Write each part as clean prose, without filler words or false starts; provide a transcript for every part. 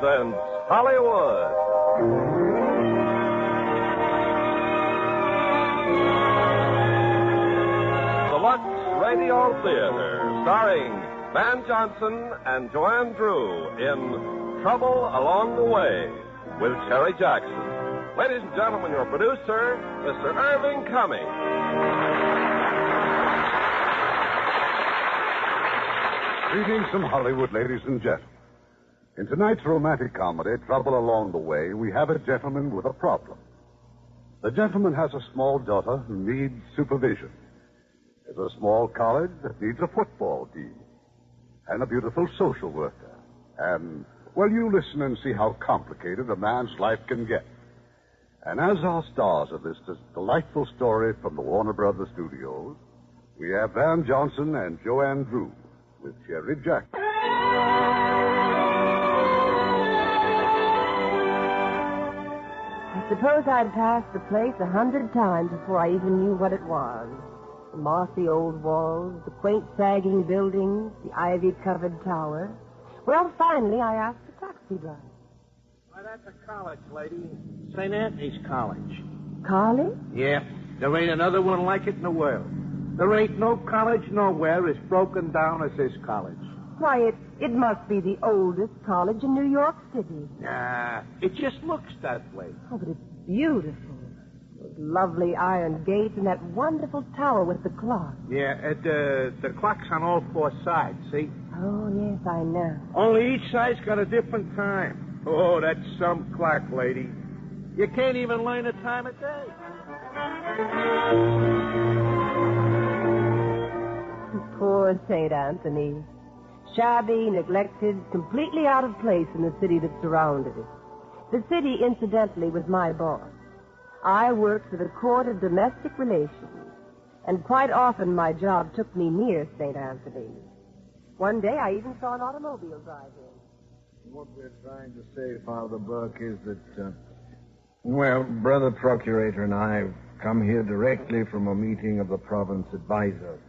presents Hollywood. The Lux Radio Theater, starring Van Johnson and Joanne Drew in Trouble Along the Way with Sherry Jackson. Ladies and gentlemen, your producer, Mr. Irving Cummings. Greetings from Hollywood, ladies and gentlemen. In tonight's romantic comedy, Trouble Along the Way, we have a gentleman with a problem. The gentleman has a small daughter who needs supervision. There's a small college that needs a football team. And a beautiful social worker. And, well, you listen and see how complicated a man's life can get. And as our stars of this delightful story from the Warner Brothers Studios, we have Van Johnson and Joanne Drew with Sherry Jackson. I suppose I'd passed the place 100 times before I even knew what it was. The mossy old walls, the quaint sagging buildings, the ivy-covered tower. Well, finally, I asked the taxi driver. Why, that's a college, lady. St. Anthony's College. College? Yeah. There ain't another one like it in the world. There ain't no college nowhere as broken down as this college. Why, it must be the oldest college in New York City. Nah, it just looks that way. Oh, but it's beautiful. Those lovely iron gates and that wonderful tower with the clock. Yeah, the clock's on all four sides, see? Oh, yes, I know. Only each side's got a different time. Oh, that's some clock, lady. You can't even learn the time of day. Poor St. Anthony. Shabby, neglected, completely out of place in the city that surrounded it. The city, incidentally, was my boss. I worked for the Court of Domestic Relations, and quite often my job took me near St. Anthony. One day I even saw an automobile drive in. What we're trying to say, Father Burke, is that, Brother Procurator and I have come here directly from a meeting of the province advisors.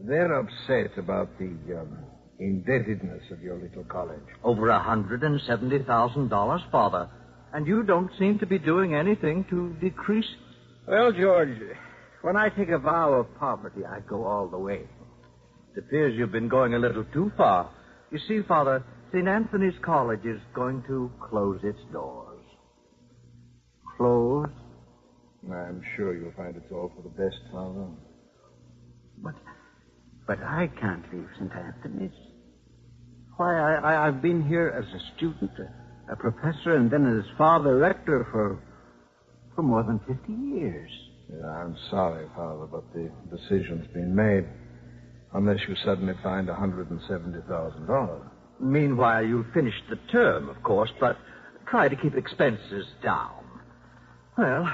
They're upset about the indebtedness of your little college. Over $170,000, Father. And you don't seem to be doing anything to decrease it. Well, George, when I take a vow of poverty, I go all the way. It appears you've been going a little too far. You see, Father, St. Anthony's College is going to close its doors. Close? I'm sure you'll find it's all for the best, Father. But I can't leave St. Anthony's. Why, I've been here as a student, a professor, and then as father rector for more than 50 years. Yeah, I'm sorry, Father, but the decision's been made. Unless you suddenly find $170,000. Meanwhile, you'll finish the term, of course, but try to keep expenses down. Well,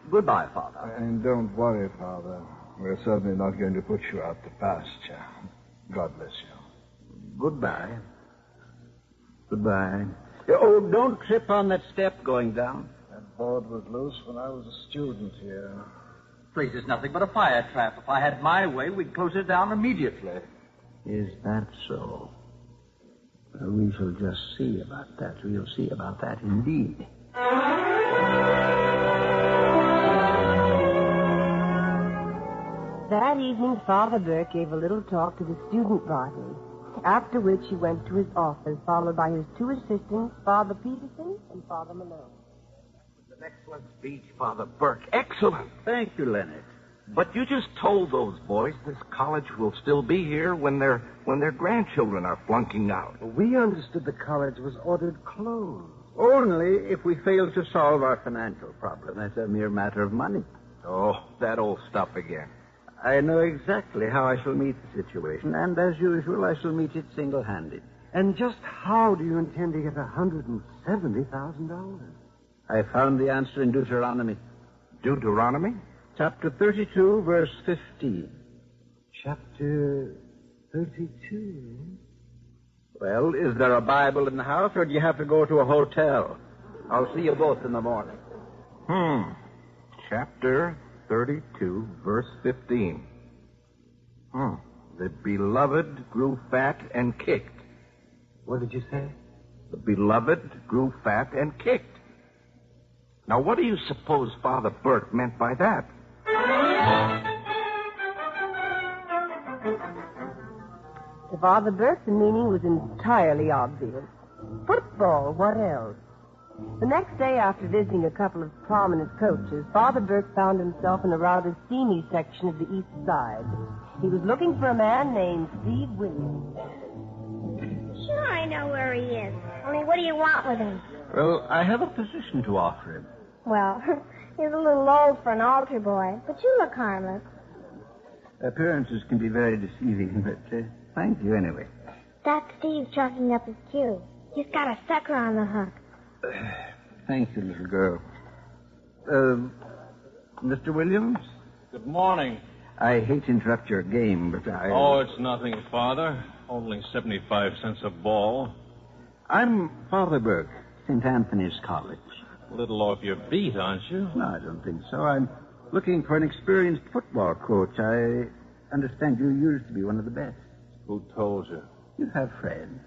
goodbye, Father. And don't worry, Father. We're certainly not going to put you out to pasture. God bless you. Goodbye. Goodbye. Oh, don't trip on that step going down. That board was loose when I was a student here. Place is nothing but a fire trap. If I had my way, we'd close it down immediately. Is that so? Well, we shall just see about that. We'll see about that indeed. That evening, Father Burke gave a little talk to the student body, after which he went to his office, followed by his two assistants, Father Peterson and Father Malone. An excellent speech, Father Burke. Excellent. Thank you, Leonard. But you just told those boys this college will still be here when their grandchildren are flunking out. We understood the college was ordered closed. Only if we failed to solve our financial problem. That's a mere matter of money. Oh, that old stuff again. I know exactly how I shall meet the situation, and as usual, I shall meet it single-handed. And just how do you intend to get $170,000? I found the answer in Deuteronomy. Deuteronomy? Chapter 32, verse 15. Chapter 32? Well, is there a Bible in the house, or do you have to go to a hotel? I'll see you both in the morning. Chapter 32, verse 15. The beloved grew fat and kicked. What did you say? The beloved grew fat and kicked. Now, what do you suppose Father Burke meant by that? To Father Burke, the meaning was entirely obvious. Football, what else? The next day, after visiting a couple of prominent coaches, Father Burke found himself in a rather steamy section of the East Side. He was looking for a man named Steve Williams. Sure, I know where he is. Only what do you want with him? Well, I have a position to offer him. Well, he's a little old for an altar boy, but you look harmless. Appearances can be very deceiving, but thank you anyway. That's Steve chalking up his cue. He's got a sucker on the hook. Thank you, little girl. Mr. Williams? Good morning. I hate to interrupt your game, but I... Oh, it's nothing, Father. Only 75 cents a ball. I'm Father Burke, St. Anthony's College. A little off your beat, aren't you? No, I don't think so. I'm looking for an experienced football coach. I understand you used to be one of the best. Who told you? You have friends.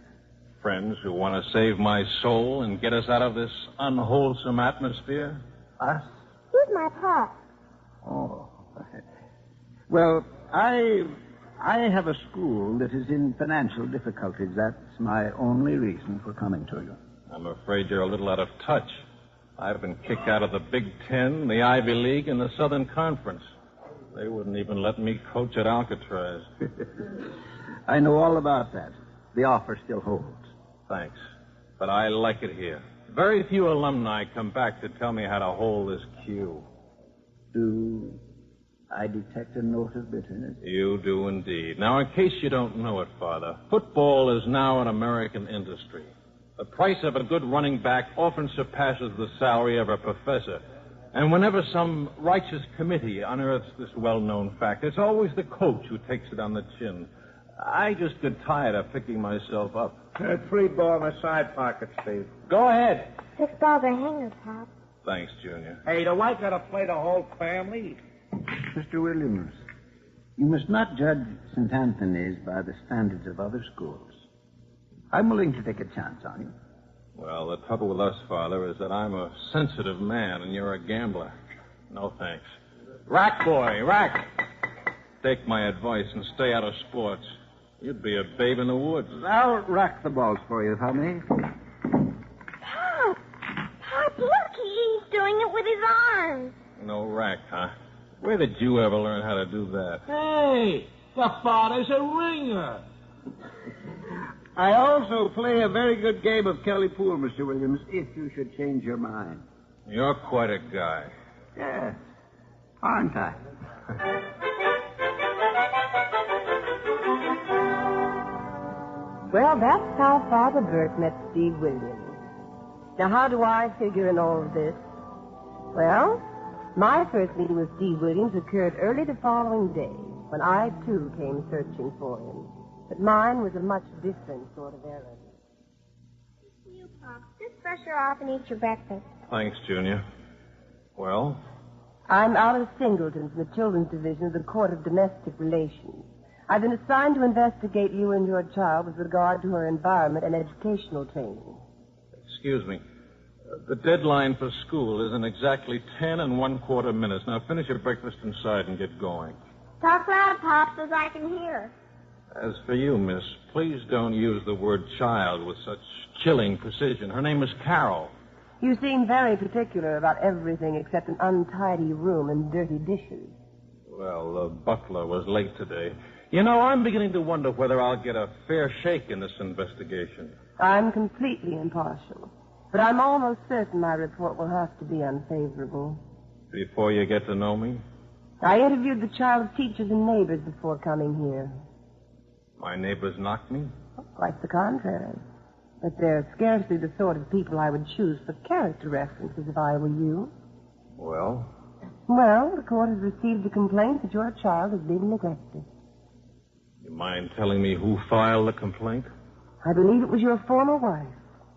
Friends who want to save my soul and get us out of this unwholesome atmosphere? Us? Who's my pop? Oh. Well, I have a school that is in financial difficulties. That's my only reason for coming to you. I'm afraid you're a little out of touch. I've been kicked out of the Big Ten, the Ivy League, and the Southern Conference. They wouldn't even let me coach at Alcatraz. I know all about that. The offer still holds. Thanks. But I like it here. Very few alumni come back to tell me how to hold this cue. Do I detect a note of bitterness? You do indeed. Now, in case you don't know it, Father, football is now an American industry. The price of a good running back often surpasses the salary of a professor. And whenever some righteous committee unearths this well-known fact, it's always the coach who takes it on the chin. I just get tired of picking myself up. Free ball in the side pocket, Steve. Go ahead. 6 balls are hangers, Pop. Thanks, Junior. Hey, do I gotta play the whole family? Mr. Williams, you must not judge St. Anthony's by the standards of other schools. I'm willing to take a chance on you. Well, the trouble with us, Father, is that I'm a sensitive man and you're a gambler. No thanks. Rack, boy, rack. Take my advice and stay out of sports. You'd be a babe in the woods. I'll rack the balls for you, if I may. Pop! Pop, look, he's doing it with his arms. No rack, huh? Where did you ever learn how to do that? Hey, the father's a ringer. I also play a very good game of Kelly Pool, Mr. Williams, if you should change your mind. You're quite a guy. Yes, aren't I? Well, that's how Father Burke met Steve Williams. Now, how do I figure in all of this? Well, my first meeting with Steve Williams occurred early the following day, when I, too, came searching for him. But mine was a much different sort of errand. You, Pop. Just brush her off and eat your breakfast. Thanks, Junior. Well? I'm Alice Singleton from the Children's Division of the Court of Domestic Relations. I've been assigned to investigate you and your child with regard to her environment and educational training. Excuse me. The deadline for school is in exactly 10 1/4 minutes. Now finish your breakfast inside and get going. Talk loud, Pop, so I can hear. As for you, miss, please don't use the word child with such chilling precision. Her name is Carol. You seem very particular about everything except an untidy room and dirty dishes. Well, the butler was late today. You know, I'm beginning to wonder whether I'll get a fair shake in this investigation. I'm completely impartial, but I'm almost certain my report will have to be unfavorable. Before you get to know me? I interviewed the child's teachers and neighbors before coming here. My neighbors knocked me? Quite the contrary. But they're scarcely the sort of people I would choose for character references if I were you. Well? Well, the court has received a complaint that your child has been neglected. You mind telling me who filed the complaint? I believe it was your former wife.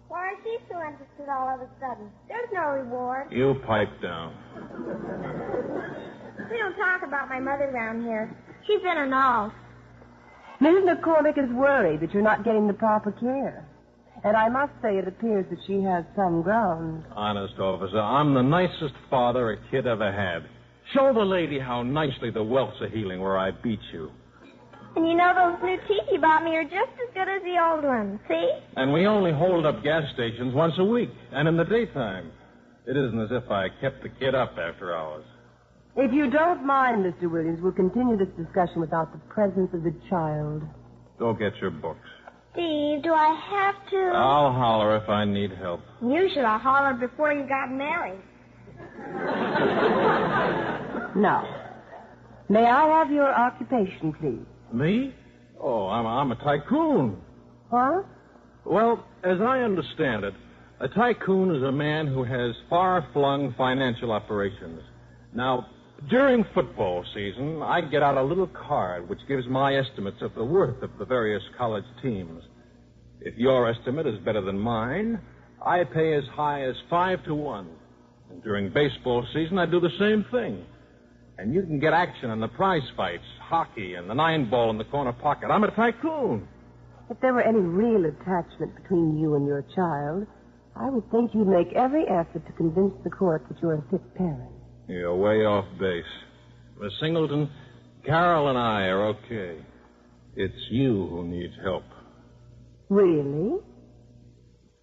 Why is she so interested all of a sudden? There's no reward. You pipe down. We don't talk about my mother around here. She's in an all. Mrs. McCormick is worried that you're not getting the proper care. And I must say it appears that she has some ground. Honest, officer, I'm the nicest father a kid ever had. Show the lady how nicely the welts are healing where I beat you. And you know those new teeth you bought me are just as good as the old ones, see? And we only hold up gas stations once a week, and in the daytime. It isn't as if I kept the kid up after hours. If you don't mind, Mr. Williams, we'll continue this discussion without the presence of the child. Go get your books. Steve, do I have to? I'll holler if I need help. You should have hollered before you got married. Now, may I have your occupation, please? Me? Oh, I'm a tycoon. What? Well, as I understand it, a tycoon is a man who has far-flung financial operations. Now, during football season, I get out a little card which gives my estimates of the worth of the various college teams. If your estimate is better than mine, I pay as high as 5-1. And during baseball season, I do the same thing. And you can get action in the prize fights, hockey, and the 9-ball in the corner pocket. I'm a tycoon. If there were any real attachment between you and your child, I would think you'd make every effort to convince the court that you're a fit parent. You're way off base. Miss Singleton, Carol and I are okay. It's you who needs help. Really?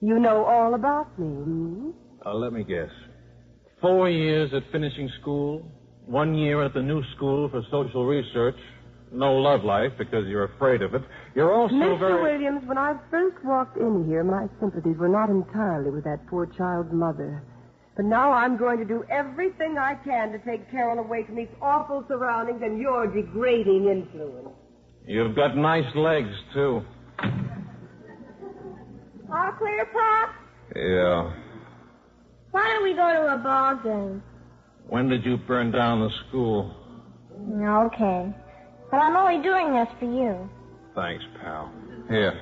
You know all about me, hmm? Let me guess. 4 years at finishing school, 1 year at the new school for social research, no love life because you're afraid of it. You're also Mr. Williams, when I first walked in here, my sympathies were not entirely with that poor child's mother. But now I'm going to do everything I can to take Carol away from these awful surroundings and your degrading influence. You've got nice legs, too. All clear, Pop? Yeah. Why don't we go to a ball game? When did you burn down the school? Okay. But I'm only doing this for you. Thanks, pal. Here.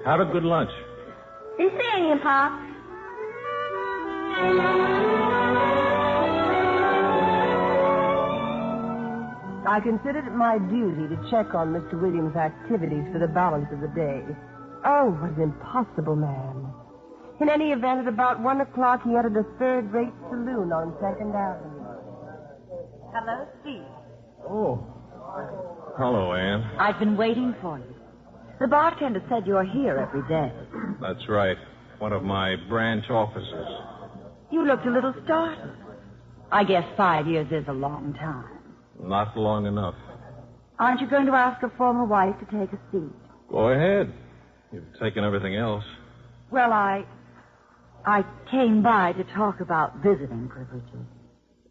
Have a good lunch. Be seeing you, Pop. I considered it my duty to check on Mr. Williams' activities for the balance of the day. Oh, what an impossible man. In any event, at about 1 o'clock, he entered a third-rate saloon on 2nd Avenue. Hello, Steve. Oh. Hello, Ann. I've been waiting for you. The bartender said you're here every day. That's right. One of my branch officers. You looked a little startled. I guess 5 years is a long time. Not long enough. Aren't you going to ask a former wife to take a seat? Go ahead. You've taken everything else. Well, I came by to talk about visiting privileges.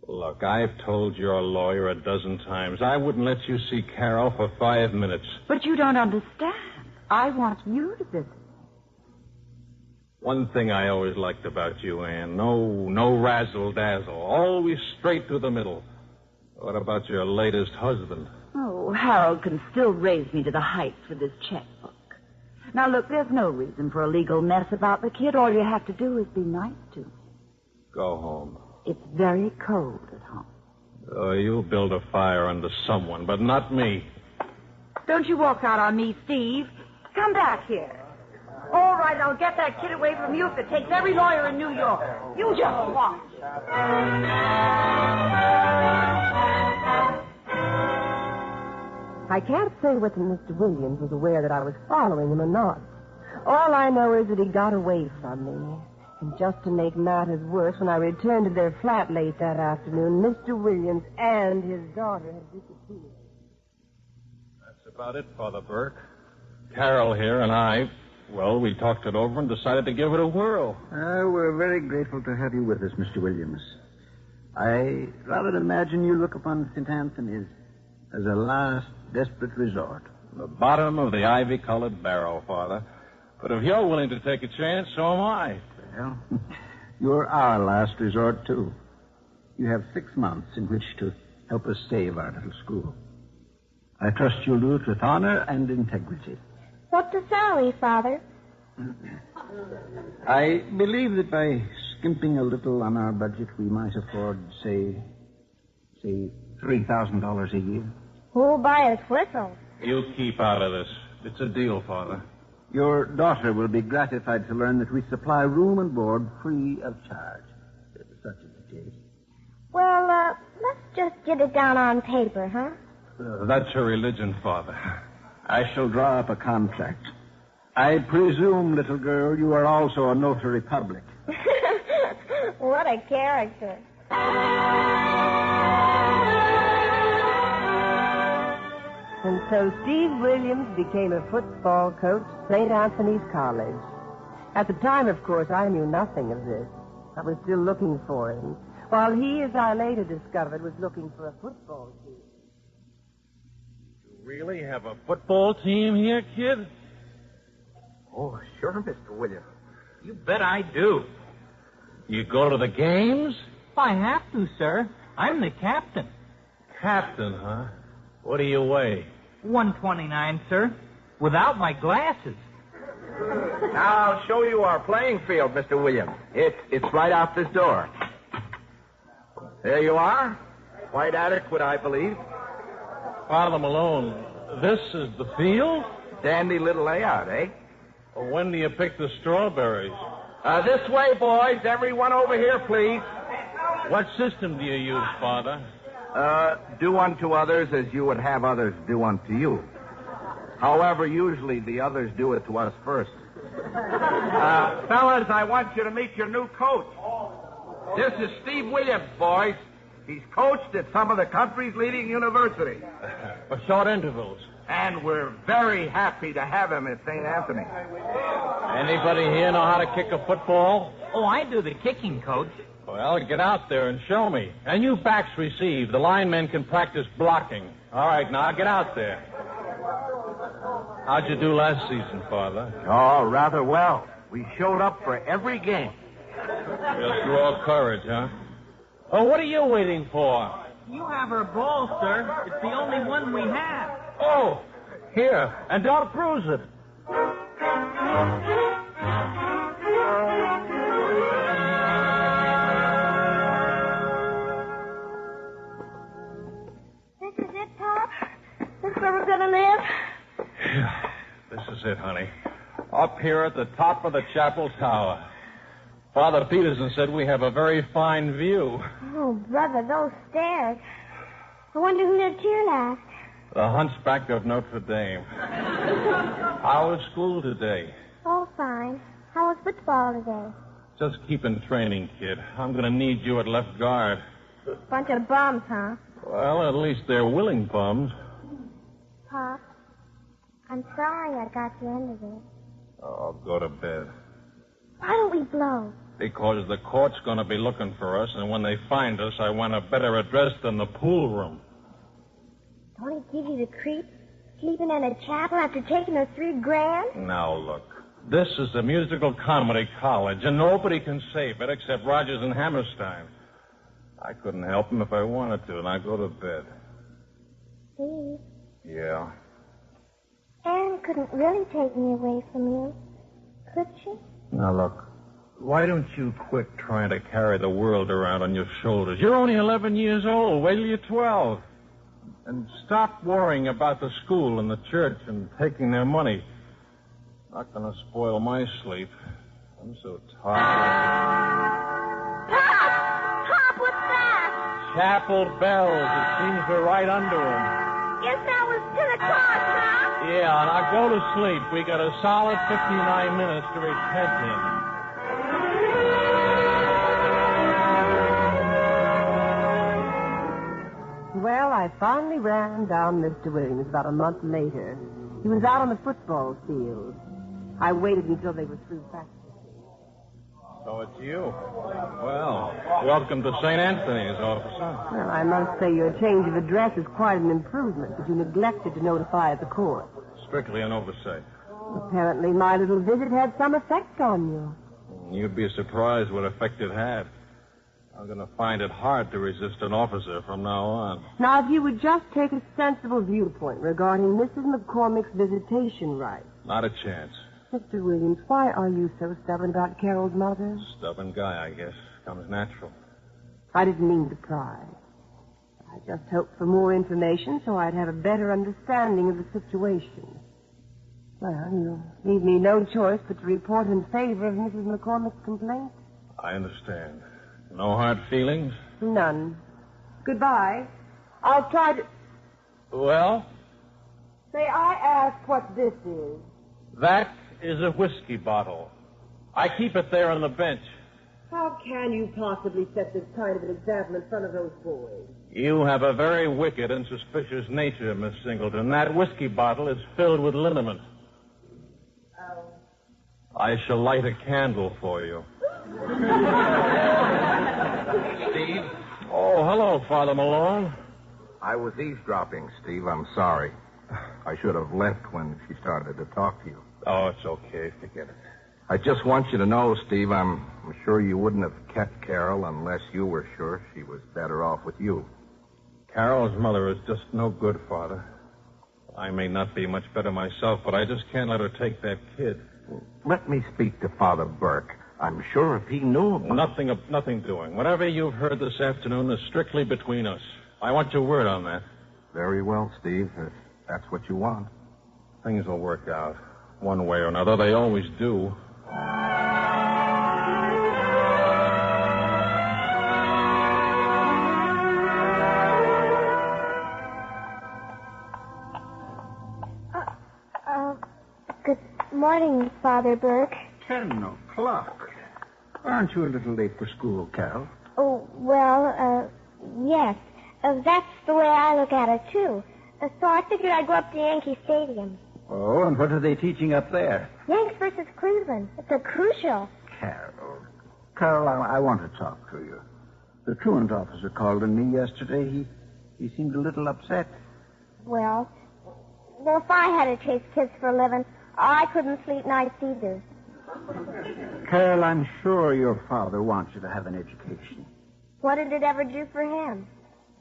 Look, I've told your lawyer a dozen times I wouldn't let you see Carol for 5 minutes. But you don't understand. I want you to visit. One thing I always liked about you, Ann. No razzle-dazzle. Always straight to the middle. What about your latest husband? Oh, Harold can still raise me to the heights with his checkbook. Now, look, there's no reason for a legal mess about the kid. All you have to do is be nice to me. Go home. It's very cold at home. Oh, you'll build a fire under someone, but not me. Don't you walk out on me, Steve. Come back here. All right, I'll get that kid away from you if it takes every lawyer in New York. You just watch. I can't say whether Mr. Williams was aware that I was following him or not. All I know is that he got away from me. And just to make matters worse, when I returned to their flat late that afternoon, Mr. Williams and his daughter had disappeared. That's about it, Father Burke. Carol here and I, well, we talked it over and decided to give it a whirl. We're very grateful to have you with us, Mr. Williams. I rather imagine you look upon St. Anthony's as a last desperate resort. The bottom of the ivy-colored barrel, Father. But if you're willing to take a chance, so am I. Well, you're our last resort, too. You have 6 months in which to help us save our little school. I trust you'll do it with honor and integrity. What's the salary, Father? I believe that by skimping a little on our budget, we might afford, say $3,000 a year. Who'll buy us whistles? You keep out of this. It's a deal, Father. Your daughter will be gratified to learn that we supply room and board free of charge. Such is the case. Well, let's just get it down on paper, huh? That's her religion, Father. I shall draw up a contract. I presume, little girl, you are also a notary public. What a character. And so Steve Williams became a football coach at St. Anthony's College. At the time, of course, I knew nothing of this. I was still looking for him, while he, as I later discovered, was looking for a football team. You really have a football team here, kid? Oh, sure, Mr. Williams. You bet I do. You go to the games? I have to, sir. I'm the captain. Captain, huh? What do you weigh? 129, sir. Without my glasses. Now, I'll show you our playing field, Mr. Williams. It's right out this door. There you are. Quite adequate, I believe. Father Malone, this is the field? Dandy little layout, eh? Well, when do you pick the strawberries? This way, boys. Everyone over here, please. What system do you use, Father? Do unto others as you would have others do unto you. However, usually the others do it to us first. Fellas, I want you to meet your new coach. This is Steve Williams, boys. He's coached at some of the country's leading universities. For short intervals. And we're very happy to have him at St. Anthony. Anybody here know how to kick a football? Oh, I do the kicking, Coach. Well, get out there and show me. And you backs receive. The linemen can practice blocking. All right, now get out there. How'd you do last season, Father? Oh, rather well. We showed up for every game. Just raw courage, huh? Oh, what are you waiting for? You have our ball, sir. It's the only one we have. Oh, here. And don't bruise it. This is it, Pop? This is where we're going to live? Yeah, this is it, honey. Up here at the top of the chapel tower. Father Peterson said we have a very fine view. Oh, brother, those stairs. I wonder who lived here last. The Hunchback of Notre Dame. How was school today? Oh, fine. How was football today? Just keep in training, kid. I'm going to need you at left guard. Bunch of bums, huh? Well, at least they're willing bums. Pop, I'm sorry I got you into this. Oh, go to bed. Why don't we blow? Because the court's going to be looking for us, and when they find us, I want a better address than the pool room. Don't it give you the creep? Sleeping in a chapel after taking those $3,000? Now, look. This is a musical comedy college, and nobody can save it except Rogers and Hammerstein. I couldn't help him if I wanted to, and I go to bed. Steve, Yeah? Anne couldn't really take me away from you, could she? Now, look. Why don't you quit trying to carry the world around on your shoulders? You're only 11 years old. Wait till you're 12. And stop worrying about the school and the church and taking their money. Not going to spoil my sleep. I'm so tired. Pop, what's that? Chapel bells. It seems we're right under them. Guess that was 10 o'clock, huh? Yeah, now go to sleep. We got a solid 59 minutes to repent in. Well, I finally ran down Mr. Williams about a month later. He was out on the football field. I waited until they were through practicing. So it's you. Well, welcome to St. Anthony's, officer. Well, I must say your change of address is quite an improvement, but you neglected to notify the court. Strictly an oversight. Apparently my little visit had some effect on you. You'd be surprised what effect it had. I'm going to find it hard to resist an officer from now on. Now, if you would just take a sensible viewpoint regarding Mrs. McCormick's visitation rights. Not a chance. Mr. Williams, why are you so stubborn about Carol's mother? Stubborn guy, I guess. Comes natural. I didn't mean to pry. I just hoped for more information so I'd have a better understanding of the situation. Well, you leave me no choice but to report in favor of Mrs. McCormick's complaint. I understand. No hard feelings? None. Goodbye. I'll try to... Well? May I ask what this is? That is a whiskey bottle. I keep it there on the bench. How can you possibly set this kind of an example in front of those boys? You have a very wicked and suspicious nature, Miss Singleton. That whiskey bottle is filled with liniment. Oh. I shall light a candle for you. Steve? Oh, hello, Father Malone. I was eavesdropping, Steve. I'm sorry. I should have left when she started to talk to you. Oh, it's okay. Forget it. I just want you to know, Steve, I'm sure you wouldn't have kept Carol unless you were sure she was better off with you. Carol's mother is just no good, Father. I may not be much better myself, but I just can't let her take that kid. Let me speak to Father Burke. I'm sure if he knew about... Nothing doing. Whatever you've heard this afternoon is strictly between us. I want your word on that. Very well, Steve, if that's what you want. Things will work out. One way or another, they always do. Good morning, Father Burke. 10 o'clock. Aren't you a little late for school, Carol? Oh, well, yes. That's the way I look at it, too. So I figured I'd go up to Yankee Stadium. Oh, and what are they teaching up there? Yanks versus Cleveland. It's a crucial. Carol, I want to talk to you. The truant officer called on me yesterday. He seemed a little upset. Well, if I had to chase kids for a living, I couldn't sleep nights either. Carol, I'm sure your father wants you to have an education. What did it ever do for him?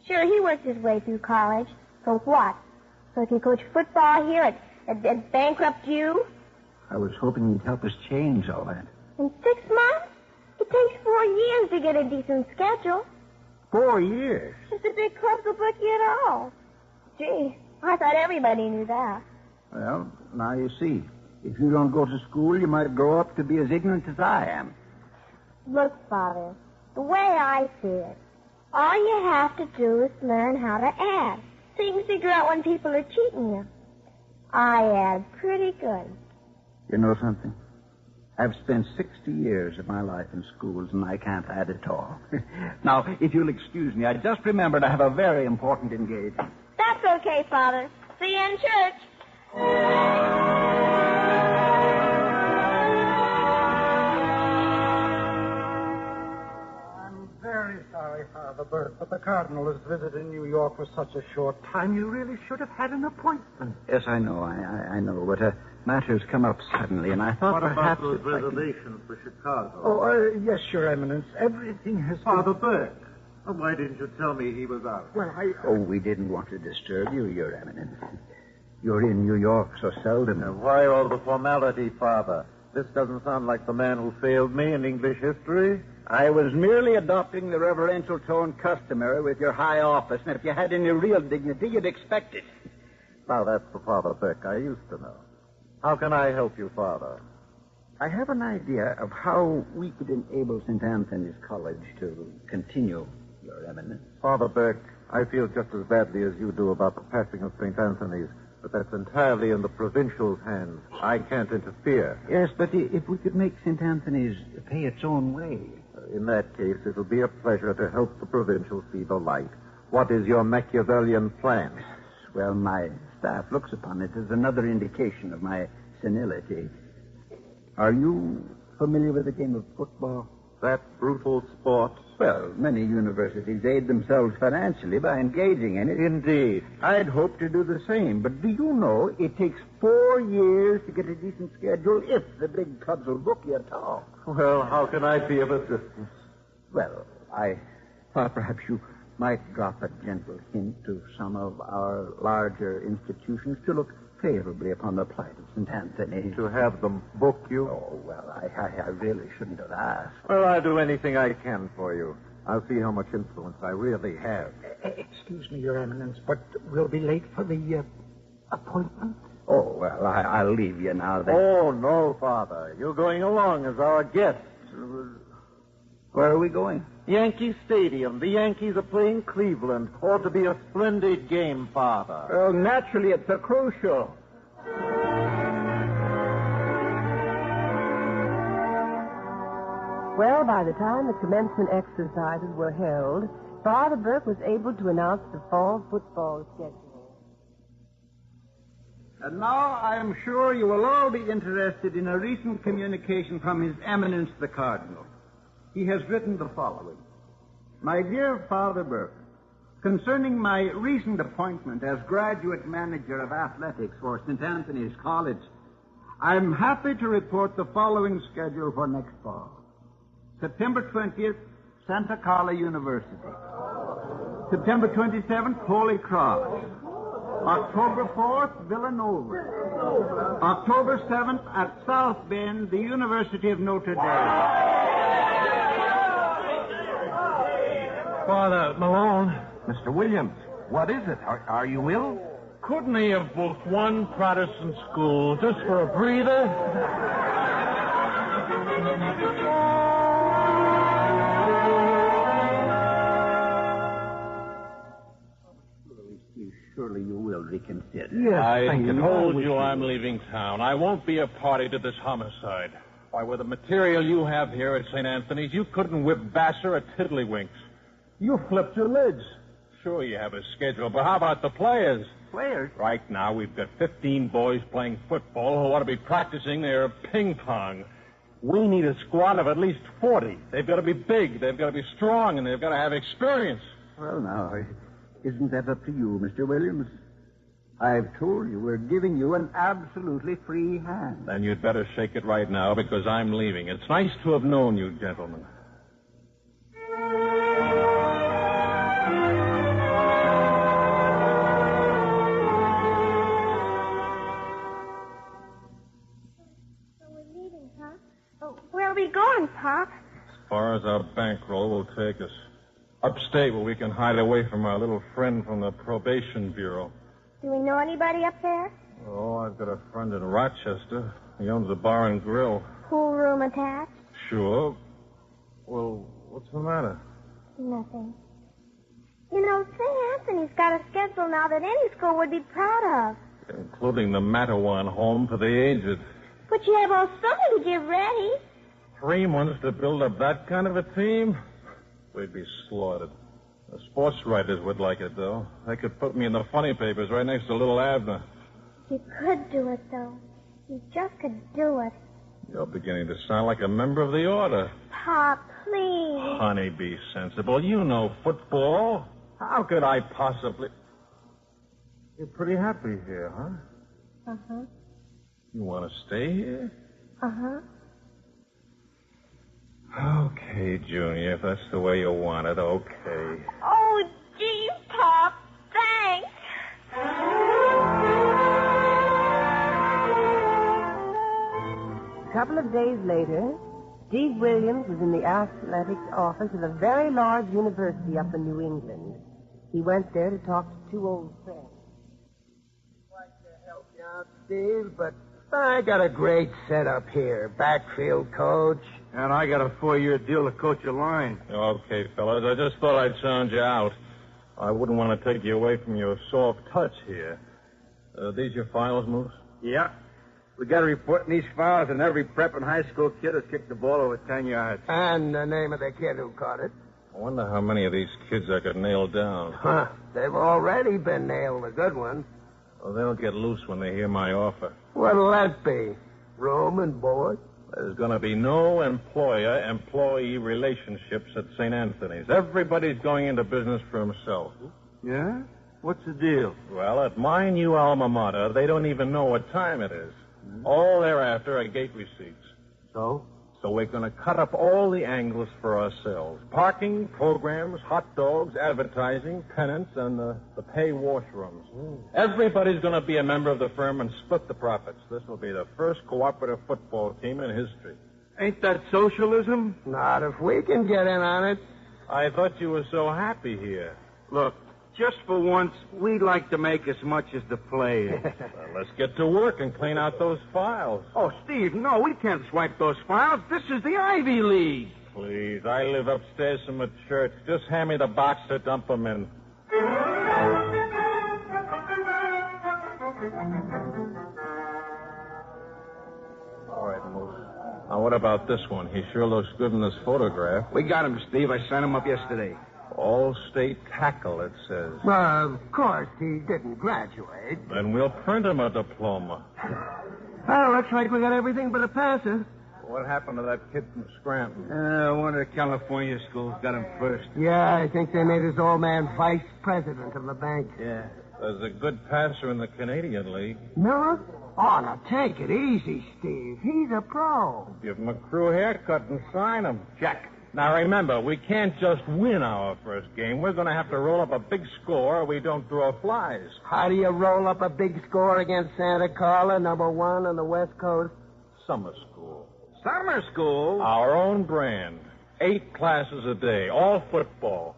Sure, he worked his way through college. So what? So he can coach football here and bankrupt you? I was hoping he'd help us change all that. In 6 months? It takes 4 years to get a decent schedule. 4 years? If the big clubs will book you at all. Gee, I thought everybody knew that. Well, now you see. If you don't go to school, you might grow up to be as ignorant as I am. Look, Father, the way I see it, all you have to do is learn how to add, so you can figure out when people are cheating you. I add pretty good. You know something? I've spent 60 years of my life in schools, and I can't add at all. Now, if you'll excuse me, I just remembered I have a very important engagement. That's okay, Father. See you in church. I'm very sorry, Father Burke, but the Cardinal is visiting New York for such a short time. You really should have had an appointment. Yes, I know, I know, but matters come up suddenly, and I thought perhaps... What about those reservations for Chicago? Oh, yes, Your Eminence. Everything has Father Burke. Well, why didn't you tell me he was out? Well, Oh, we didn't want to disturb you, Your Eminence. You're in New York so seldom. Now, why all the formality, Father? This doesn't sound like the man who failed me in English history. I was merely adopting the reverential tone customary with your high office, and if you had any real dignity, you'd expect it. Now, that's the Father Burke I used to know. How can I help you, Father? I have an idea of how we could enable St. Anthony's College to continue, Your Eminence. Father Burke, I feel just as badly as you do about the passing of St. Anthony's, but that's entirely in the provincial's hands. I can't interfere. Yes, but if we could make St. Anthony's pay its own way. In that case, it'll be a pleasure to help the provincial see the light. What is your Machiavellian plan? Well, my staff looks upon it as another indication of my senility. Are you familiar with the game of football? That brutal sport? Well, many universities aid themselves financially by engaging in it. Indeed. I'd hope to do the same. But do you know it takes 4 years to get a decent schedule if the big clubs will book you at all? Well, how can I be of assistance? Well, I thought perhaps you might drop a gentle hint to some of our larger institutions to look favorably upon the plight of St. Anthony. To have them book you? Oh, well, I really shouldn't have asked. Well, I'll do anything I can for you. I'll see how much influence I really have. Excuse me, Your Eminence, but we'll be late for the appointment. Oh, well, I'll leave you now then. Oh, no, Father. You're going along as our guest. Where are we going? Yankee Stadium. The Yankees are playing Cleveland. Ought to be a splendid game, Father. Well, naturally, it's a crucial. Well, by the time the commencement exercises were held, Father Burke was able to announce the fall football schedule. And now I am sure you will all be interested in a recent communication from His Eminence the Cardinal. He has written the following. My dear Father Burke, concerning my recent appointment as graduate manager of athletics for St. Anthony's College, I'm happy to report the following schedule for next fall. September 20th, Santa Carla University. September 27th, Holy Cross. October 4th, Villanova. October 7th, at South Bend, the University of Notre Dame. Father Malone. Mr. Williams, what is it? Are you ill? Couldn't he have booked one Protestant school just for a breather? Surely you will reconsider. I told you I'm leaving town. I won't be a party to this homicide. Why, with the material you have here at St. Anthony's, you couldn't whip Vassar at Tiddlywinks. You flipped your lids. Sure, you have a schedule, but how about the players? Players? Right now, we've got 15 boys playing football who ought to be practicing their ping pong. We need a squad of at least 40. They've got to be big, they've got to be strong, and they've got to have experience. Well, now, isn't that up to you, Mr. Williams? I've told you we're giving you an absolutely free hand. Then you'd better shake it right now, because I'm leaving. It's nice to have known you, gentlemen. Where are we going, Pop? As far as our bankroll will take us. Upstate, where we can hide away from our little friend from the probation bureau. Do we know anybody up there? Oh, I've got a friend in Rochester. He owns a bar and grill. Pool room attached? Sure. Well, what's the matter? Nothing. You know, St. Anthony's got a schedule now that any school would be proud of. Including the Mattawan Home for the Aged. But you have all summer to get ready. 3 months to build up that kind of a team? We'd be slaughtered. The sports writers would like it, though. They could put me in the funny papers right next to little Abner. You could do it, though. You just could do it. You're beginning to sound like a member of the order. Pop, please. Honey, be sensible. You know football. How could I possibly... You're pretty happy here, huh? Uh-huh. You want to stay here? Uh-huh. Okay, Junior, if that's the way you want it, okay. Oh, gee, Pop. Thanks. A couple of days later, Steve Williams was in the athletics office of a very large university up in New England. He went there to talk to 2 old friends. I'd like to help you out, Steve, but I got a great setup here. Backfield coach. And I got a 4-year deal to coach a line. Okay, fellas, I just thought I'd sound you out. I wouldn't want to take you away from your soft touch here. These your files, Moose? Yeah. We got a report in these files, and every prep and high school kid has kicked the ball over 10 yards. And the name of the kid who caught it. I wonder how many of these kids I could nail down. Huh. They've already been nailed, the good ones. Well, they'll get loose when they hear my offer. What'll that be? Room and board? There's going to be no employer-employee relationships at St. Anthony's. Everybody's going into business for himself. Yeah? What's the deal? Well, at my new alma mater, they don't even know what time it is. All they're after are gate receipts. So? So we're going to cut up all the angles for ourselves. Parking, programs, hot dogs, advertising, pennants, and the pay washrooms. Everybody's going to be a member of the firm and split the profits. This will be the first cooperative football team in history. Ain't that socialism? Not if we can get in on it. I thought you were so happy here. Look, Just for once, we'd like to make as much as the players. Well, let's get to work and clean out those files. Oh, Steve, no, we can't swipe those files. This is the Ivy League. Please, I live upstairs from a church. Just hand me the box to dump them in. All right, Moose. Now, what about this one? He sure looks good in this photograph. We got him, Steve. I sent him up yesterday. All-state tackle, it says. Well, of course, he didn't graduate. Then we'll print him a diploma. Well, looks like we got everything but a passer. What happened to that kid from Scranton? One of the California schools got him first. Yeah, I think they made his old man vice president of the bank. Yeah. There's a good passer in the Canadian League. Miller? Oh, now take it easy, Steve. He's a pro. Give him a crew haircut and sign him. Check. Now, remember, we can't just win our first game. We're going to have to roll up a big score or we don't draw flies. How do you roll up a big score against Santa Carla, number 1 on the West Coast? Summer school. Summer school? Our own brand. 8 classes a day, all football.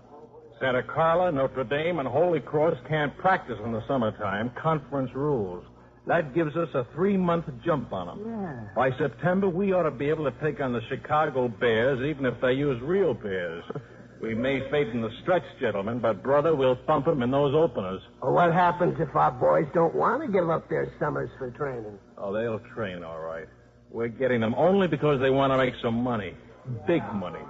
Santa Carla, Notre Dame, and Holy Cross can't practice in the summertime. Conference rules. That gives us a 3-month jump on them. Yeah. By September, we ought to be able to take on the Chicago Bears, even if they use real bears. We may fade in the stretch, gentlemen, but, brother, we'll thump them in those openers. Well, what happens if our boys don't want to give up their summers for training? Oh, they'll train all right. We're getting them only because they want to make some money. Big money.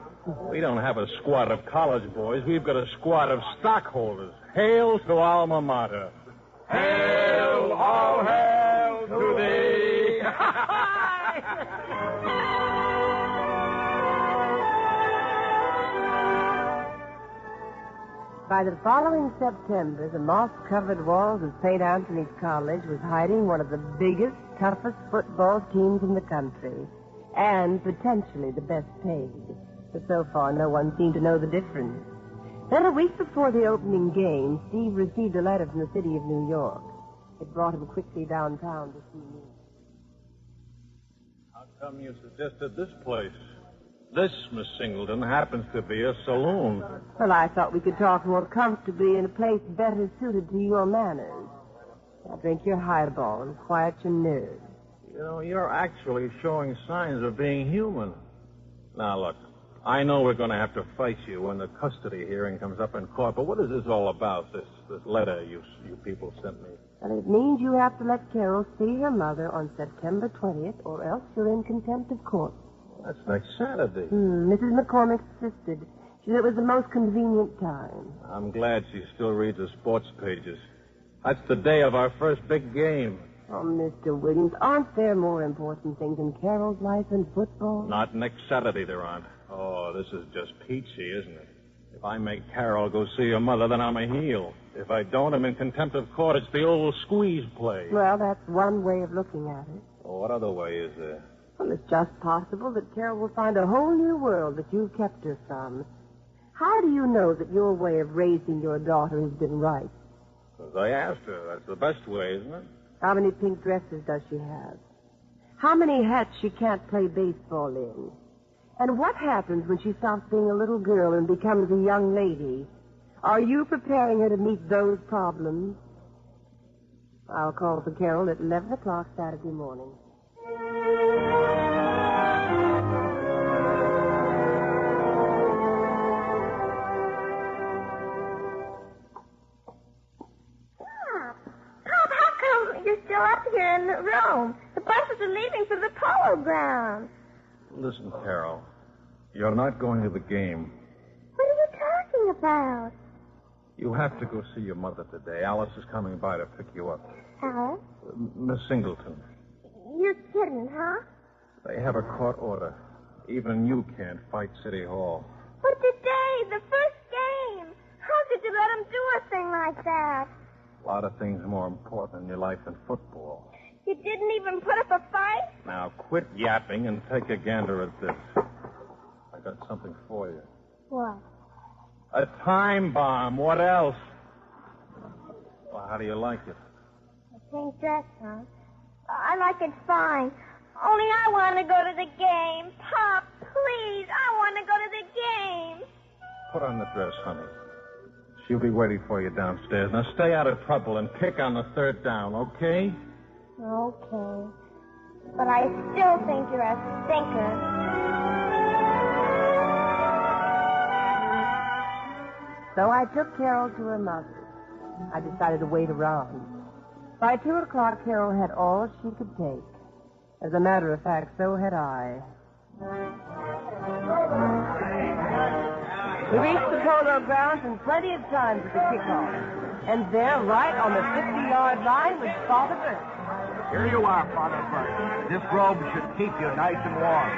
We don't have a squad of college boys. We've got a squad of stockholders. Hail to Alma Mater. Hail, all hail to thee. By the following September, the moss-covered walls of St. Anthony's College was hiding one of the biggest, toughest football teams in the country, and potentially the best paid. But so far, no one seemed to know the difference. Then a week before the opening game, Steve received a letter from the city of New York. It brought him quickly downtown to see me. How come you suggested this place? This, Miss Singleton, happens to be a saloon. Well, I thought we could talk more comfortably in a place better suited to your manners. Now drink your highball and quiet your nerves. You know, you're actually showing signs of being human. Now, look, I know we're going to have to fight you when the custody hearing comes up in court, but what is this all about, this letter you people sent me? Well, it means you have to let Carol see her mother on September 20th, or else you're in contempt of court. That's next Saturday. Mrs. McCormick insisted. She said it was the most convenient time. I'm glad she still reads the sports pages. That's the day of our first big game. Oh, Mr. Williams, aren't there more important things in Carol's life than football? Not next Saturday, there aren't. Oh, this is just peachy, isn't it? If I make Carol go see her mother, then I'm a heel. If I don't, I'm in contempt of court. It's the old squeeze play. Well, that's one way of looking at it. Oh, what other way is there? Well, it's just possible that Carol will find a whole new world that you've kept her from. How do you know that your way of raising your daughter has been right? Because I asked her. That's the best way, isn't it? How many pink dresses does she have? How many hats she can't play baseball in? And what happens when she stops being a little girl and becomes a young lady? Are you preparing her to meet those problems? I'll call for Carol at 11 o'clock Saturday morning. Pop, how come you're still up here in the room? The buses are leaving for the polo grounds. Listen, Carol. You're not going to the game. What are you talking about? You have to go see your mother today. Alice is coming by to pick you up. Alice? Miss Singleton. You're kidding, huh? They have a court order. Even you can't fight City Hall. But today, the first game. How could you let him do a thing like that? A lot of things more important in your life than football. You didn't even put up a fight? Now, quit yapping and take a gander at this. I got something for you. What? A time bomb. What else? Well, how do you like it? A pink dress, huh? I like it fine. Only I want to go to the game. Pop, please, I want to go to the game. Put on the dress, honey. She'll be waiting for you downstairs. Now stay out of trouble and kick on the third down, okay? Okay. But I still think you're a stinker. So I took Carol to her mother. I decided to wait around. By 2 o'clock, Carol had all she could take. As a matter of fact, so had I. We reached the polo grounds in plenty of time for the kickoff. And there, right on the 50-yard line, was Father Burke. Here you are, Father Burke. This robe should keep you nice and warm.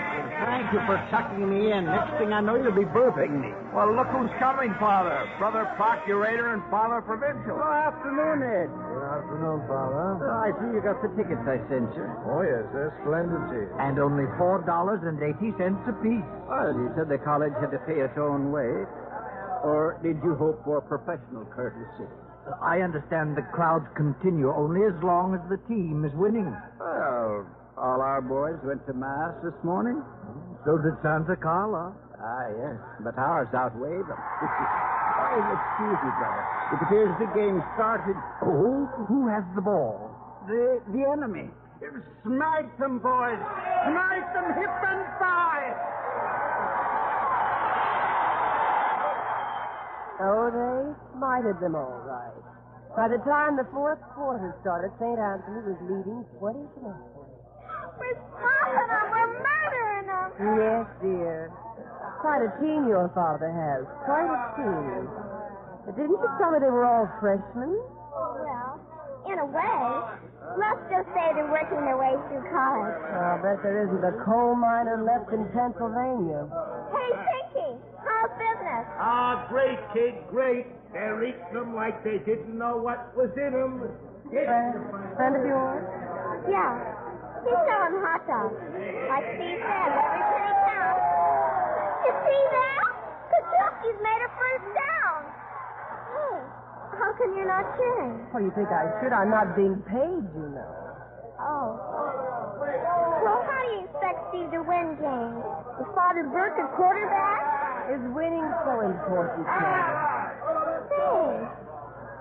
Thank you for tucking me in. Next thing I know, you'll be burping me. Well, look who's coming, Father. Brother Procurator and Father Provincial. Good afternoon, Ed. Good afternoon, Father. Oh, I see you got the tickets I sent you. Oh, yes, they're splendid seats. And only $4.80 apiece. Well, you said the college had to pay its own way. Or did you hope for professional courtesy? I understand the crowds continue only as long as the team is winning. Well, all our boys went to Mass this morning. So did Santa Carla. Ah, yes. But ours outweigh them. Excuse me, brother. It appears the game started. Oh, who has the ball? The enemy. Smite them, boys. Smite them hip and thigh. Oh, they smited them all right. By the time the fourth quarter started, St. Anthony was leading 20 to nothing. We're stopping them. We're murdering them. Yes, dear. Quite a team your father has. Quite a team. But didn't you tell me they were all freshmen? Well, in a way. Let's just say they're working their way through college. I'll bet there isn't a coal miner left in Pennsylvania. Hey, Pinky, how's business? Ah, great, kid, great. They're eating them like they didn't know what was in them. Friend of yours? Yeah. He's selling hot dogs. Like Steve said, every penny counts. You see that? Kachowski's made a first down. Hey, how come you're not cheering? Well, you think I should? I'm not being paid, you know. Oh. Well, how do you expect Steve to win games? Is Father Burke a quarterback? Is winning so important to you? Hey,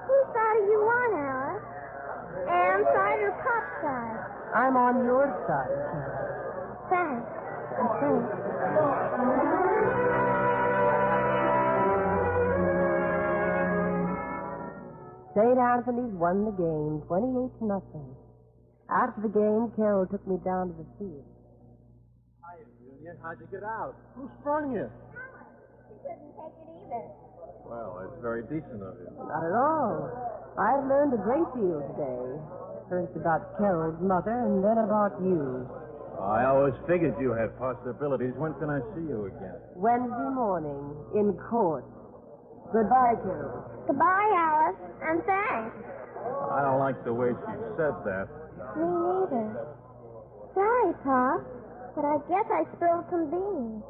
whose side are you on, Alice? Anne's side or Pop's side? I'm on your side, Thanks. St. Anthony's won the game 28 to nothing. After the game, Carol took me down to the field. Hi, Junior. How'd you get out? Who sprung you? She couldn't take it either. Well, it's very decent of you. Not at all. I've learned a great deal today. First about Carol's mother, and then about you. I always figured you had possibilities. When can I see you again? Wednesday morning, in court. Goodbye, Carol. Goodbye, Alice, and thanks. I don't like the way she said that. Me neither. Sorry, Pop, but I guess I spilled some beans.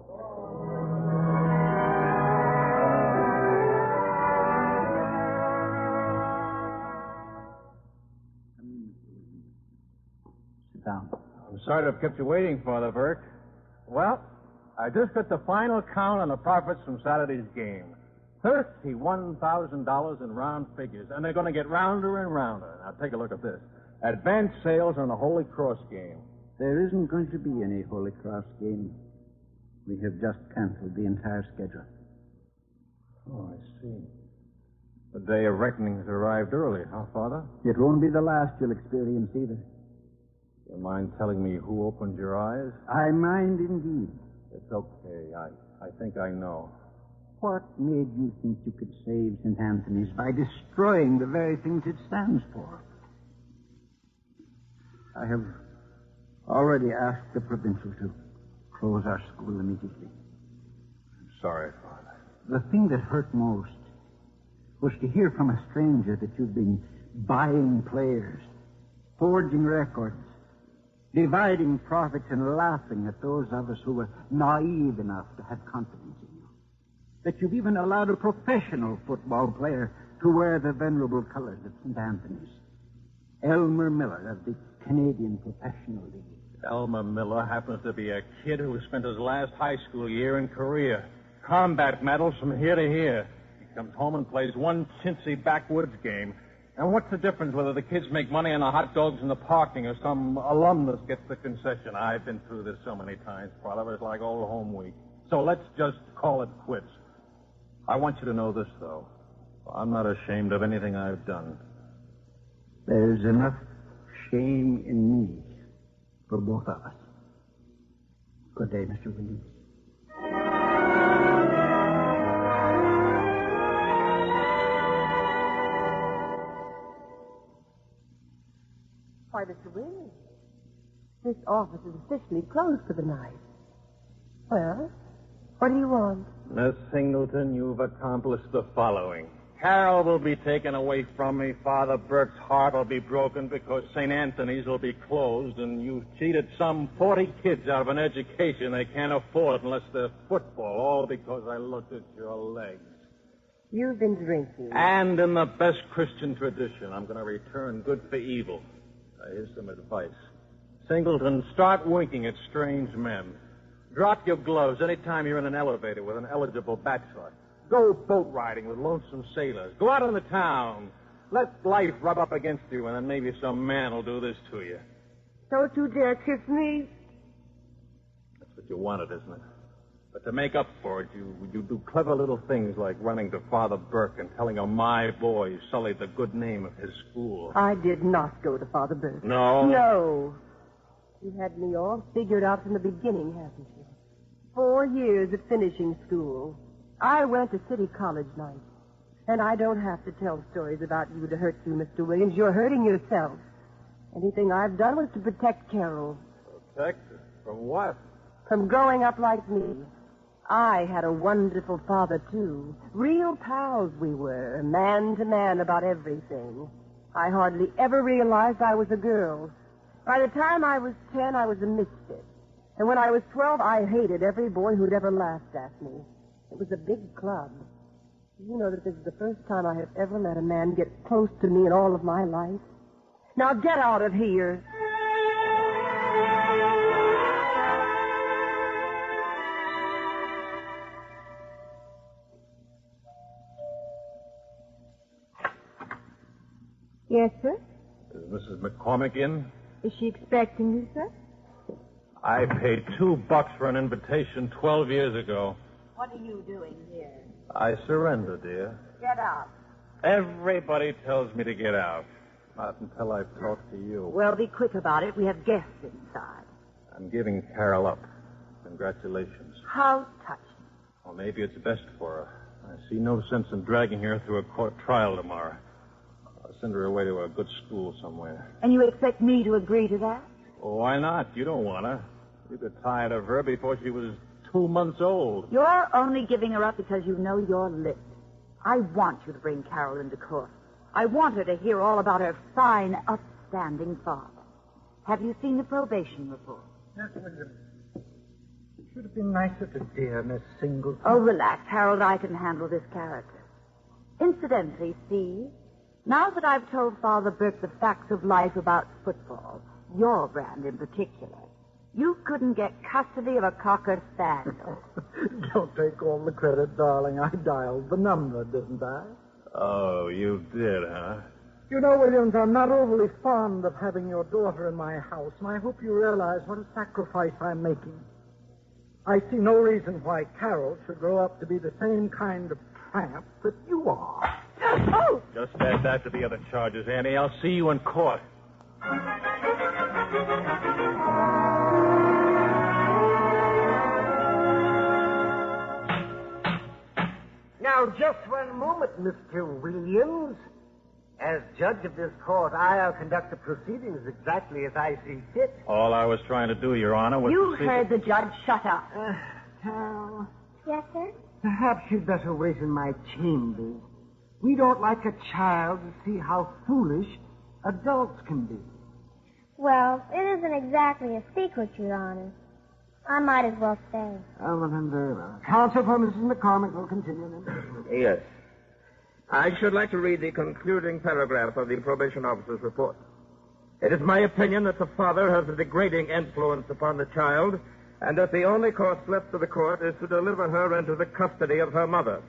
Sit down. I'm sorry to have kept you waiting, Father Burke. Well, I just got the final count on the profits from Saturday's game. $31,000 in round figures, and they're going to get rounder and rounder. Now, take a look at this. Advanced sales on the Holy Cross game. There isn't going to be any Holy Cross game. We have just canceled the entire schedule. Oh, I see. The day of reckoning's arrived early, huh, Father? It won't be the last you'll experience either. You mind telling me who opened your eyes? I mind indeed. It's okay. I think I know. What made you think you could save St. Anthony's by destroying the very things it stands for? I have already asked the provincial to close our school immediately. I'm sorry, Father. The thing that hurt most was to hear from a stranger that you'd been buying players, forging records, dividing profits, and laughing at those of us who were naive enough to have confidence in you. That you've even allowed a professional football player to wear the venerable colors of St. Anthony's. Elmer Miller of the Canadian Professional League. Elmer Miller happens to be a kid who spent his last high school year in Korea. Combat medals from here to here. comes home and plays one chintzy backwoods game. And what's the difference whether the kids make money on the hot dogs in the parking or some alumnus gets the concession? I've been through this so many times, Father. It's like old home week. So let's just call it quits. I want you to know this, though. I'm not ashamed of anything I've done. There's enough shame in me for both of us. Good day, Mr. Williams. Why, Mr. Williams, this office is officially closed for the night. Well, what do you want? Miss Singleton, you've accomplished the following. Carol will be taken away from me. Father Burke's heart will be broken because St. Anthony's will be closed, and you've cheated some 40 kids out of an education they can't afford unless they're football, all because I looked at your legs. You've been drinking. And in the best Christian tradition, I'm going to return good for evil. Here's some advice. Singleton, start winking at strange men. Drop your gloves anytime you're in an elevator with an eligible bachelor. Go boat riding with lonesome sailors. Go out in the town. Let life rub up against you, and then maybe some man will do this to you. Don't you dare kiss me. That's what you wanted, isn't it? But to make up for it, you do clever little things like running to Father Burke and telling him my boy sullied the good name of his school. I did not go to Father Burke. No? No. You had me all figured out from the beginning, haven't you? 4 years of finishing school. I went to City College nights. And I don't have to tell stories about you to hurt you, Mr. Williams. You're hurting yourself. Anything I've done was to protect Carol. Protect her? From what? From growing up like me. I had a wonderful father, too. Real pals we were, man to man about everything. I hardly ever realized I was a girl. By the time I was 10, I was a misfit. And when I was 12, I hated every boy who'd ever laughed at me. It was a big club. You know that this is the first time I have ever let a man get close to me in all of my life. Now get out of here. Yes, sir? Is Mrs. McCormick in? Is she expecting you, sir? I paid $2 for an invitation 12 years ago. What are you doing here? I surrender, dear. Get out. Everybody tells me to get out. Not until I've talked to you. Well, be quick about it. We have guests inside. I'm giving Carol up. Congratulations. How touching. Well, maybe it's best for her. I see no sense in dragging her through a court trial tomorrow. I'll send her away to a good school somewhere. And you expect me to agree to that? Oh, why not? You don't want her. You got tired of her before she was 2 months old. You're only giving her up because you know you're licked. I want you to bring Carol into court. I want her to hear all about her fine, upstanding father. Have you seen the probation report? Yes, William. It should have been nicer to dear Miss Singleton. Oh, relax, Harold. I can handle this character. Incidentally, Steve, now that I've told Father Burke the facts of life about football, your brand in particular, you couldn't get custody of a Cocker Spaniel. Don't take all the credit, darling. I dialed the number, didn't I? Oh, you did, huh? You know, Williams, I'm not overly fond of having your daughter in my house, and I hope you realize what a sacrifice I'm making. I see no reason why Carol should grow up to be the same kind of tramp that you are. Oh! Just add that to the other charges, Annie. I'll see you in court. Now, just one moment, Mr. Williams. As judge of this court, I'll conduct the proceedings exactly as I see fit. All I was trying to do, Your Honor, was You to see... heard the judge. Shut up. Carol, Yes, sir? perhaps you'd better wait in my chambers. We don't like a child to see how foolish adults can be. Well, it isn't exactly a secret, Your Honor. I might as well stay. Oh, well, then very well. Counsel for Mrs. McCormick will continue then. Yes. I should like to read the concluding paragraph of the probation officer's report. It is my opinion that the father has a degrading influence upon the child, and that the only course left to the court is to deliver her into the custody of her mother.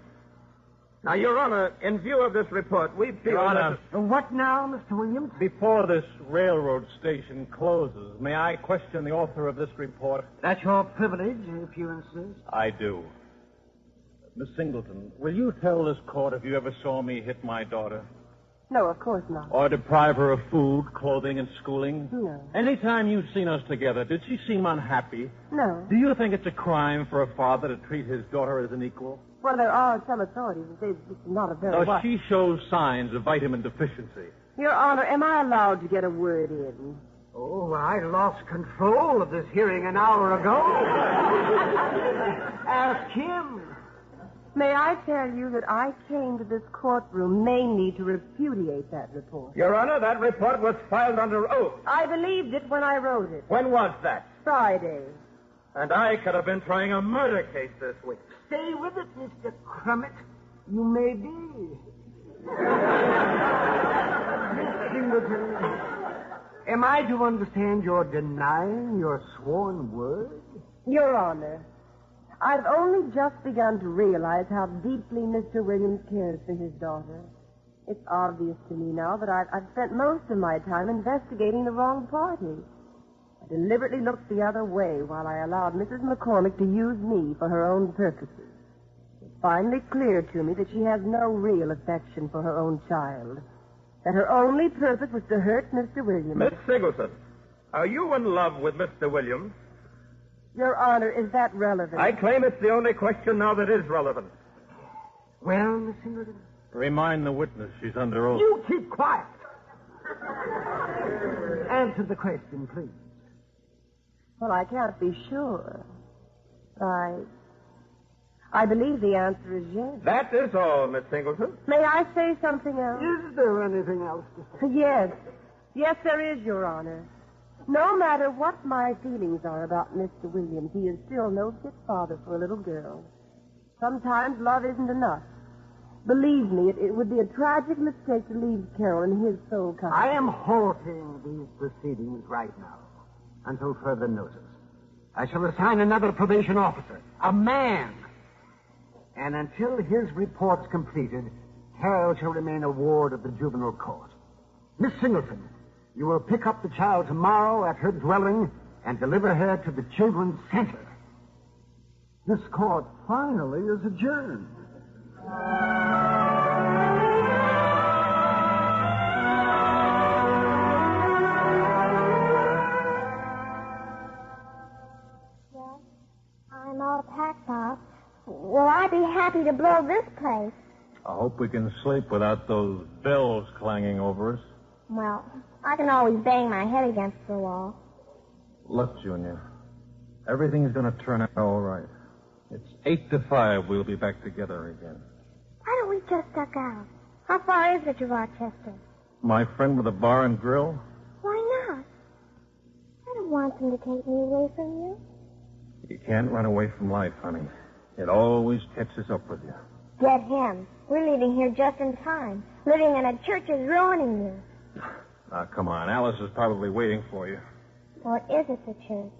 Now, Your Honor, in view of this report, we feel Your Honor. What now, Mr. Williams? Before this railroad station closes, may I question the author of this report? That's your privilege, if you insist. I do. Miss Singleton, will you tell this court if you ever saw me hit my daughter? No, of course not. Or deprive her of food, clothing, and schooling? No. Anytime you've seen us together, did she seem unhappy? No. Do you think it's a crime for a father to treat his daughter as an equal? Well, there are some authorities that say it's not a very... No, she shows signs of vitamin deficiency. Your Honor, am I allowed to get a word in? Oh, I lost control of this hearing an hour ago. Ask him. May I tell you that I came to this courtroom mainly to repudiate that report? Your Honor, that report was filed under oath. I believed it when I wrote it. When was that? Friday. And I could have been trying a murder case this week. Stay with it, Mr. Crummett. You may be. Miss Singleton, am I to understand you're denying your sworn word? Your Honor, I've only just begun to realize how deeply Mr. Williams cares for his daughter. It's obvious to me now that I've spent most of my time investigating the wrong party. I deliberately looked the other way while I allowed Mrs. McCormick to use me for her own purposes. It's finally clear to me that she has no real affection for her own child, that her only purpose was to hurt Mr. Williams. Miss Singleton, are you in love with Mr. Williams? Your Honor, is that relevant? I claim it's the only question now that is relevant. Well, Miss Singleton? Remind the witness she's under oath. You keep quiet. Answer the question, please. Well, I can't be sure. I believe the answer is yes. That is all, Miss Singleton. May I say something else? Is there anything else to say? Yes. Yes, there is, Your Honor. No matter what my feelings are about Mr. Williams, he is still no fit father for a little girl. Sometimes love isn't enough. Believe me, it would be a tragic mistake to leave Carol in his sole custody. I am halting these proceedings right now until further notice. I shall assign another probation officer, a man. And until his report's completed, Carol shall remain a ward of the juvenile court. Miss Singleton, you will pick up the child tomorrow at her dwelling and deliver her to the Children's Center. This court finally is adjourned. Well, I'm all packed out. Will I be happy to blow this place? I hope we can sleep without those bells clanging over us. Well, I can always bang my head against the wall. Look, Junior, everything's going to turn out all right. It's 8 to 5. We'll be back together again. Why don't we just duck out? How far is it to Rochester? My friend with the bar and grill? Why not? I don't want them to take me away from you. You can't run away from life, honey. It always catches up with you. Get him. We're leaving here just in time. Living in a church is ruining you. Now, come on. Alice is probably waiting for you. Or is it the church?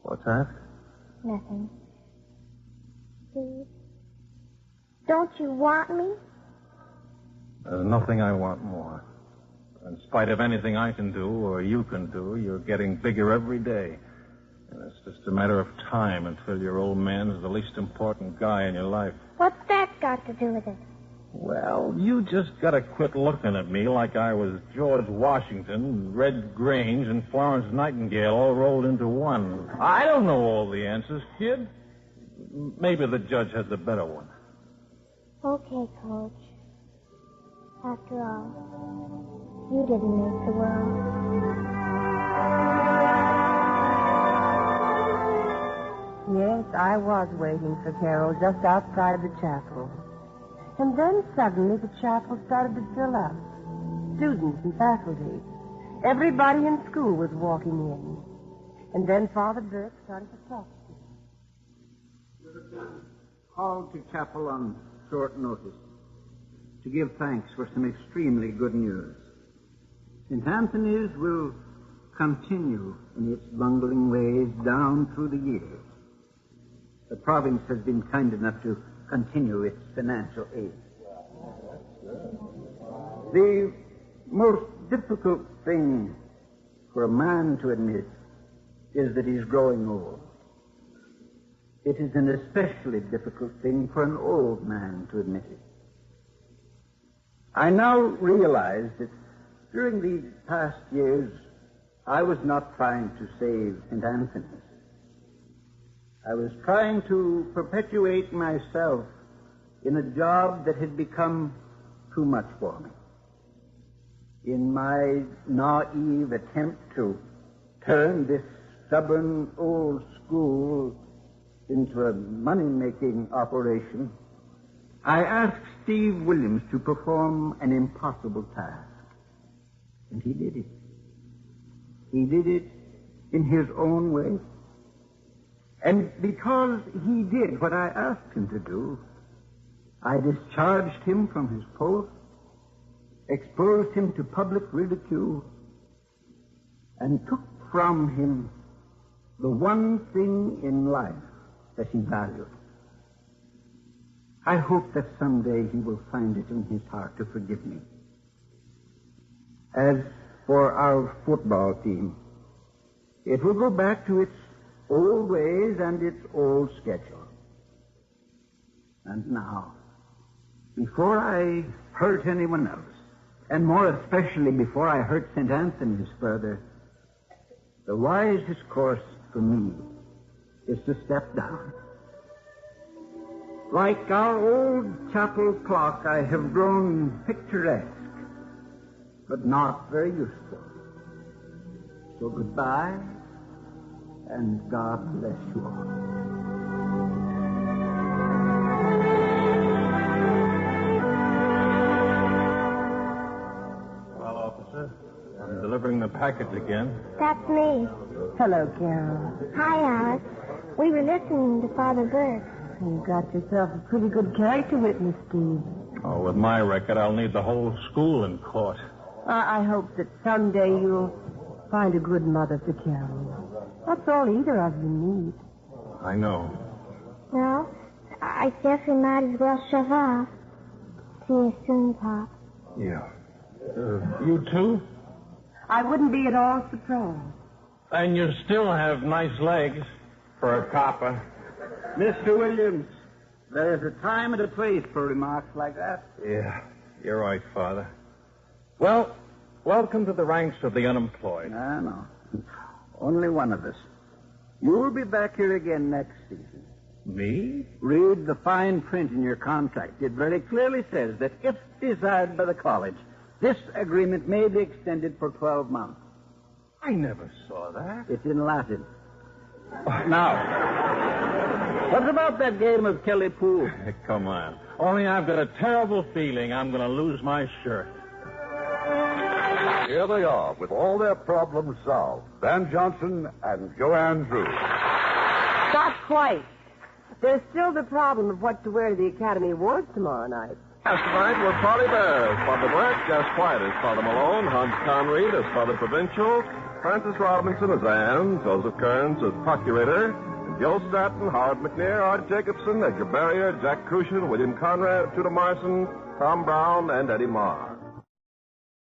What's that? Nothing. Steve, don't you want me? There's nothing I want more. In spite of anything I can do or you can do, you're getting bigger every day. And it's just a matter of time until your old man's the least important guy in your life. What's that got to do with it? Well, you just gotta quit looking at me like I was George Washington, Red Grange, and Florence Nightingale all rolled into one. I don't know all the answers, kid. Maybe the judge has a better one. Okay, Coach. After all, you didn't make the world. Yes, I was waiting for Carol just outside the chapel. And then suddenly the chapel started to fill up. Students and faculty. Everybody in school was walking in. And then Father Burke started to talk to me. Called to chapel on short notice to give thanks for some extremely good news. St. Anthony's will continue in its bungling ways down through the years. The province has been kind enough to continue its financial aid. The most difficult thing for a man to admit is that he's growing old. It is an especially difficult thing for an old man to admit it. I now realize that during these past years, I was not trying to save St. Anthony's. I was trying to perpetuate myself in a job that had become too much for me. In my naive attempt to turn this stubborn old school into a money-making operation, I asked Steve Williams to perform an impossible task. And he did it. He did it in his own way. And because he did what I asked him to do, I discharged him from his post, exposed him to public ridicule, and took from him the one thing in life that he valued. I hope that someday he will find it in his heart to forgive me. As for our football team, it will go back to its old ways and its old schedule. And now, before I hurt anyone else, and more especially before I hurt St. Anthony's further, the wisest course for me is to step down. Like our old chapel clock, I have grown picturesque, but not very useful. So goodbye, and God bless you all. Well, officer, I'm delivering the package again. That's me. Hello, Carol. Hi, Alice. We were listening to Father Burke. You got yourself a pretty good character witness, Steve. Oh, with my record, I'll need the whole school in court. I hope that someday you'll find a good mother for Carol. That's all either of you need. I know. Well, I guess we might as well shove off. See you soon, Pop. Yeah. You too? I wouldn't be at all surprised. And you still have nice legs for a copper. Mr. Williams, there is a time and a place for remarks like that. Yeah, you're right, Father. Well, welcome to the ranks of the unemployed. No. Only one of us. You'll be back here again next season. Me? Read the fine print in your contract. It very clearly says that if desired by the college, this agreement may be extended for 12 months. I never saw that. It's in Latin. Now, what about that game of Kelly Pool? Come on. Only I've got a terrible feeling I'm going to lose my shirt. Here they are, with all their problems solved. Van Johnson and Joanne Drew. Not quite. There's still the problem of what to wear to the Academy Awards tomorrow night. Yes, tonight we're Party Bears. Father Brett, Gus White as Father Malone, Hans Conried as Father Provincial, Francis Robinson as Anne, Joseph Kearns as Procurator, and Joe Stratton, Howard McNair, Art Jacobson, Edgar Barrier, Jack Crucian, William Conrad, Tudor Marson, Tom Brown, and Eddie Marr.